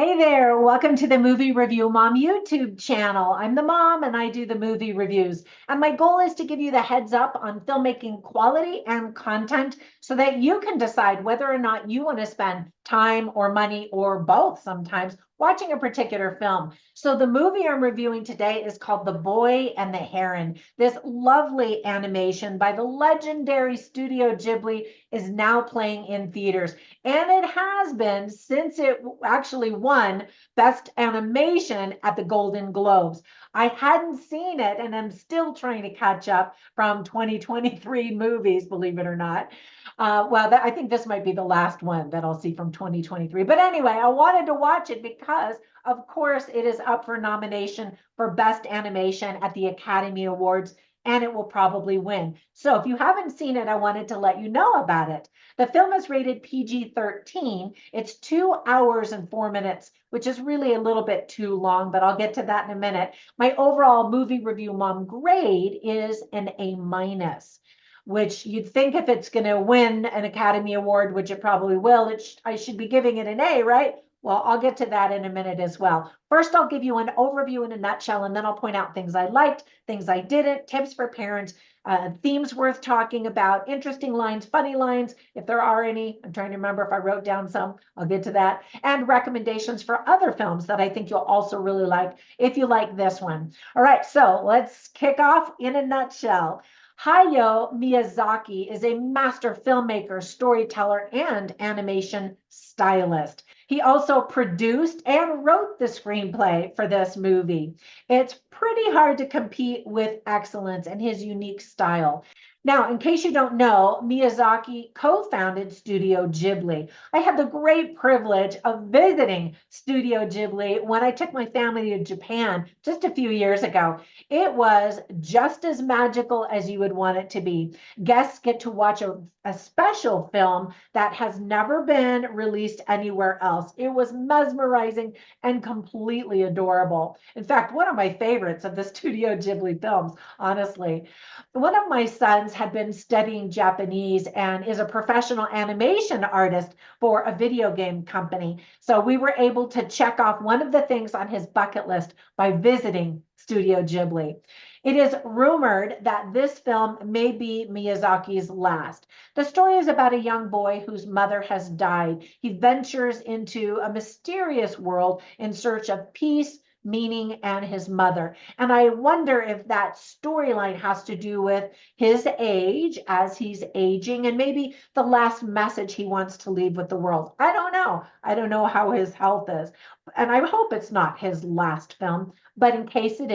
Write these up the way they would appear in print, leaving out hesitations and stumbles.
Hey there, welcome to the Movie Review Mom YouTube channel. I'm the mom and I do the movie reviews. And my goal is to give you the heads up on filmmaking quality and content so that you can decide whether or not you want to spend time or money or both sometimes watching a particular film. So the movie I'm reviewing today is called The Boy and the Heron. This lovely animation by the legendary Studio Ghibli is now playing in theaters. And it has been since it actually won Best Animation at the Golden Globes. I hadn't seen it, and I'm still trying to catch up from 2023 movies, believe it or not. I think this might be the last one that I'll see from 2023. But anyway, I wanted to watch it because, of course, it is up for nomination for Best Animation at the Academy Awards, and it will probably win. So if you haven't seen it, I wanted to let you know about it. The film is rated PG-13. It's 2 hours and 4 minutes, which is really a little bit too long, but I'll get to that in a minute. My overall movie review mom grade is an A-, which you'd think if it's going to win an Academy Award, which it probably will, I should be giving it an A, right? Well, I'll get to that in a minute as well. First, I'll give you an overview in a nutshell, and then I'll point out things I liked, things I didn't, tips for parents, themes worth talking about, interesting lines, funny lines, if there are any. I'm trying to remember if I wrote down some. I'll get to that. And recommendations for other films that I think you'll also really like if you like this one. All right, so let's kick off in a nutshell. Hayao Miyazaki is a master filmmaker, storyteller, and animation stylist. He also produced and wrote the screenplay for this movie. It's pretty hard to compete with excellence and his unique style. Now, in case you don't know, Miyazaki co-founded Studio Ghibli. I had the great privilege of visiting Studio Ghibli when I took my family to Japan just a few years ago. It was just as magical as you would want it to be. Guests get to watch a special film that has never been released anywhere else. It was mesmerizing and completely adorable. In fact, one of my favorites of the Studio Ghibli films, honestly. One of my sons had been studying Japanese and is a professional animation artist for a video game company. So we were able to check off one of the things on his bucket list by visiting Studio Ghibli. It is rumored that this film may be Miyazaki's last. The story is about a young boy whose mother has died. He ventures into a mysterious world in search of peace, meaning, and his mother. And I wonder if that storyline has to do with his age as he's aging and maybe the last message he wants to leave with the world. I don't know. I don't know how his health is. And I hope it's not his last film, but in case it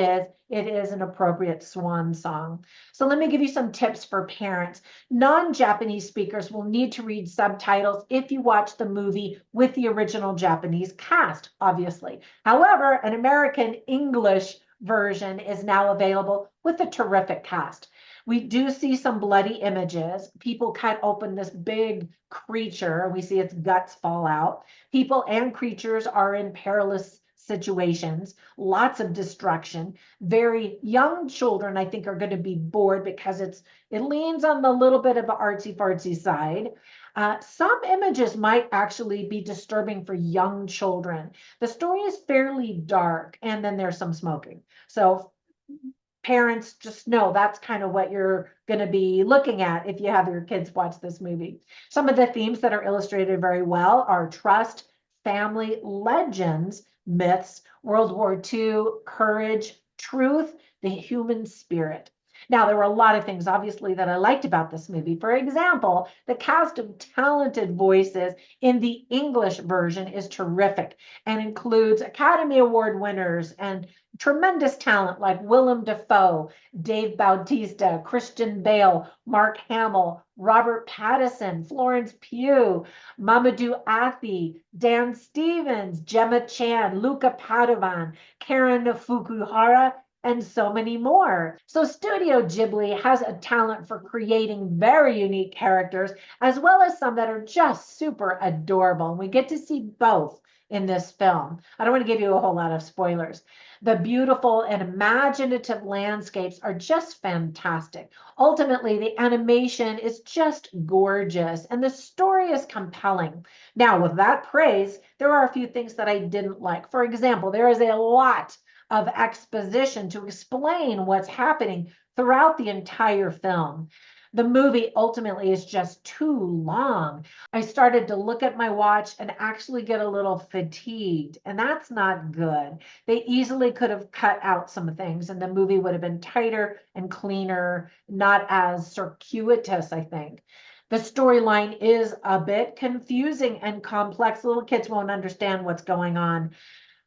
is an appropriate swan song. So let me give you some tips for parents. Non-Japanese speakers will need to read subtitles if you watch the movie with the original Japanese cast, obviously. However, an American English version is now available with a terrific cast. We do see some bloody images. People cut open this big creature. We see its guts fall out. People and creatures are in perilous situations, lots of destruction. Very young children, I think, are going to be bored because it leans on the little bit of the artsy fartsy side. Some images might actually be disturbing for young children. The story is fairly dark, and then there's some smoking. So parents, just know that's kind of what you're going to be looking at if you have your kids watch this movie. Some of the themes that are illustrated very well are trust, family, legends, myths, World War II, courage, truth, the human spirit. Now, there were a lot of things, obviously, that I liked about this movie. For example, the cast of talented voices in the English version is terrific and includes Academy Award winners and tremendous talent like Willem Dafoe, Dave Bautista, Christian Bale, Mark Hamill, Robert Pattinson, Florence Pugh, Mamoudou Athie, Dan Stevens, Gemma Chan, Luca Padovan, Karen Fukuhara, and so many more. So Studio Ghibli has a talent for creating very unique characters, as well as some that are just super adorable. And we get to see both in this film. I don't want to give you a whole lot of spoilers. The beautiful and imaginative landscapes are just fantastic. Ultimately, the animation is just gorgeous and the story is compelling. Now, with that praise, there are a few things that I didn't like. For example, there is a lot of exposition to explain what's happening throughout the entire film. The movie ultimately is just too long. I started to look at my watch and actually get a little fatigued, and that's not good. They easily could have cut out some things, and the movie would have been tighter and cleaner, not as circuitous, I think. The storyline is a bit confusing and complex. Little kids won't understand what's going on.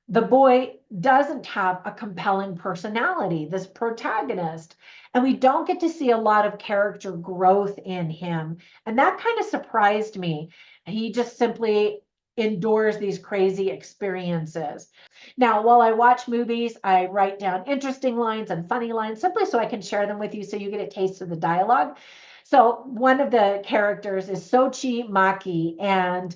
The boy doesn't have a compelling personality, this protagonist, and we don't get to see a lot of character growth in him. And that kind of surprised me. He just simply endures these crazy experiences. Now, while I watch movies, I write down interesting lines and funny lines simply so I can share them with you so you get a taste of the dialogue. So one of the characters is Sochi Maki, and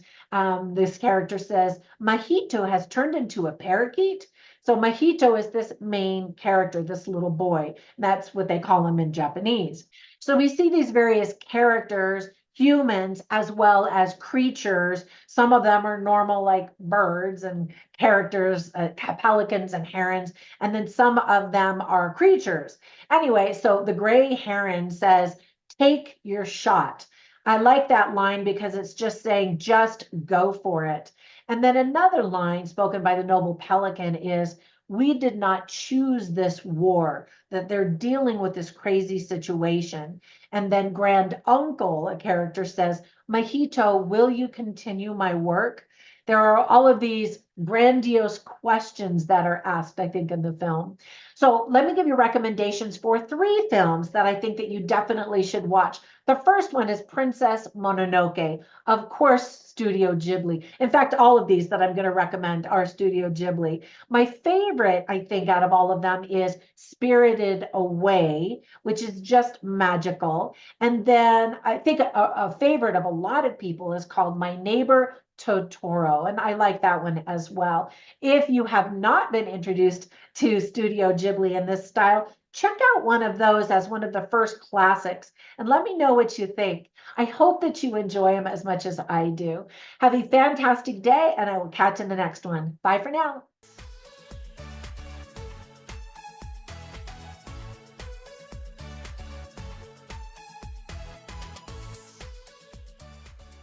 this character says, Mahito has turned into a parakeet. So Mahito is this main character, this little boy. That's what they call him in Japanese. So we see these various characters, humans as well as creatures. Some of them are normal, like birds and characters, pelicans and herons, and then some of them are creatures. Anyway, so the gray heron says, take your shot. I like that line because it's just saying, just go for it. And then another line spoken by the noble pelican is, we did not choose this war, that they're dealing with this crazy situation. And then grand uncle, a character says, Mahito, will you continue my work? There are all of these grandiose questions that are asked, I think, in the film. So let me give you recommendations for 3 films that I think that you definitely should watch. The first one is Princess Mononoke, of course, Studio Ghibli. In fact, all of these that I'm going to recommend are Studio Ghibli. My favorite, I think, out of all of them is Spirited Away, which is just magical. And then I think a favorite of a lot of people is called My Neighbor Totoro, and I like that one as well. If you have not been introduced to Studio Ghibli in this style, check out one of those as one of the first classics and let me know what you think. I hope that you enjoy them as much as I do. Have a fantastic day, and I will catch you in the next one. Bye for now.